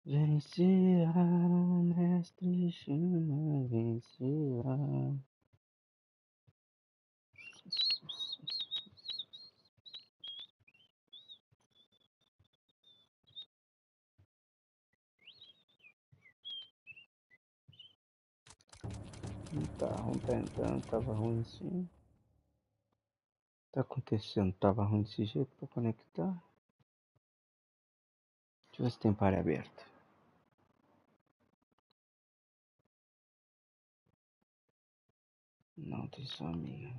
Vencerá, o mestre chama, vencerá. Tá tentando, tava ruim assim. Tá acontecendo, tava ruim desse jeito pra conectar. Deixa eu ver se tem pare aberto. Não, tem só a minha.